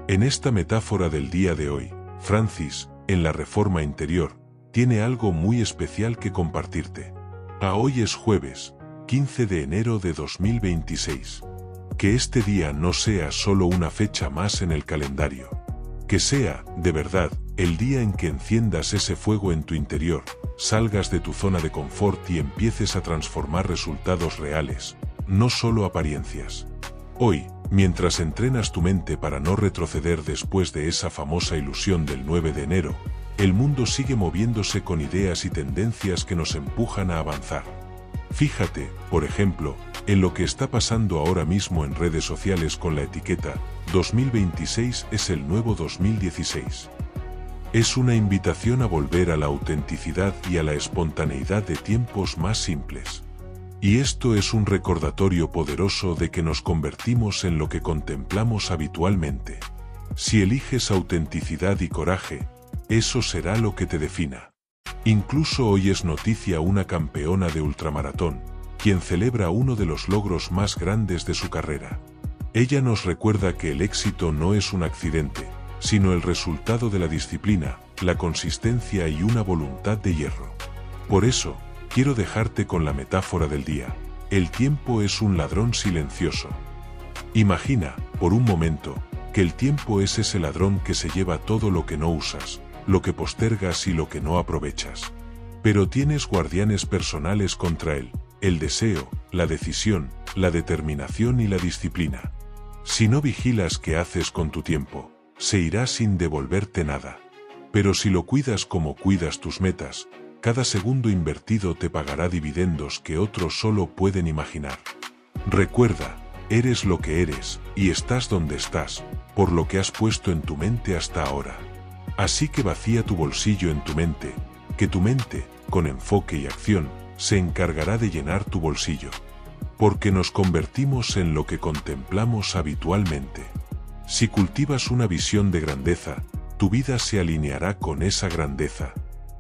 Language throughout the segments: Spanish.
En esta metáfora del día de hoy, Francis, en la Reforma Interior, tiene algo muy especial que compartirte. Hoy es jueves, 15 de enero de 2026. Que este día no sea solo una fecha más en el calendario. Que sea, de verdad, el día en que enciendas ese fuego en tu interior, salgas de tu zona de confort y empieces a transformar resultados reales, no solo apariencias. Hoy, mientras entrenas tu mente para no retroceder después de esa famosa ilusión del 9 de enero, el mundo sigue moviéndose con ideas y tendencias que nos empujan a avanzar. Fíjate, por ejemplo, en lo que está pasando ahora mismo en redes sociales con la etiqueta 2026 es el nuevo 2016. Es una invitación a volver a la autenticidad y a la espontaneidad de tiempos más simples. Y esto es un recordatorio poderoso de que nos convertimos en lo que contemplamos habitualmente. Si eliges autenticidad y coraje, eso será lo que te defina. Incluso hoy es noticia una campeona de ultramaratón, quien celebra uno de los logros más grandes de su carrera. Ella nos recuerda que el éxito no es un accidente, sino el resultado de la disciplina, la consistencia y una voluntad de hierro. Por eso, quiero dejarte con la metáfora del día. El tiempo es un ladrón silencioso. Imagina, por un momento, que el tiempo es ese ladrón que se lleva todo lo que no usas, lo que postergas y lo que no aprovechas. Pero tienes guardianes personales contra él: el deseo, la decisión, la determinación y la disciplina. Si no vigilas qué haces con tu tiempo, se irá sin devolverte nada. Pero si lo cuidas como cuidas tus metas, cada segundo invertido te pagará dividendos que otros solo pueden imaginar. Recuerda, eres lo que eres, y estás donde estás, por lo que has puesto en tu mente hasta ahora. Así que vacía tu bolsillo en tu mente, que tu mente, con enfoque y acción, se encargará de llenar tu bolsillo. Porque nos convertimos en lo que contemplamos habitualmente. Si cultivas una visión de grandeza, tu vida se alineará con esa grandeza.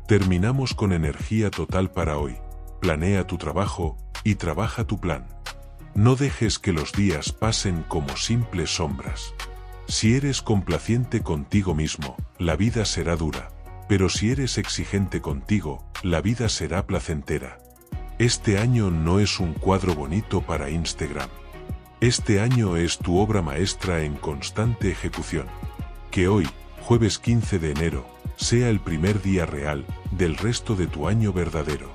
Terminamos con energía total para hoy. Planea tu trabajo y trabaja tu plan. No dejes que los días pasen como simples sombras. Si eres complaciente contigo mismo, la vida será dura, pero si eres exigente contigo, la vida será placentera. Este año no es un cuadro bonito para Instagram. Este año es tu obra maestra en constante ejecución. Que hoy, jueves 15 de enero, sea el primer día real del resto de tu año verdadero.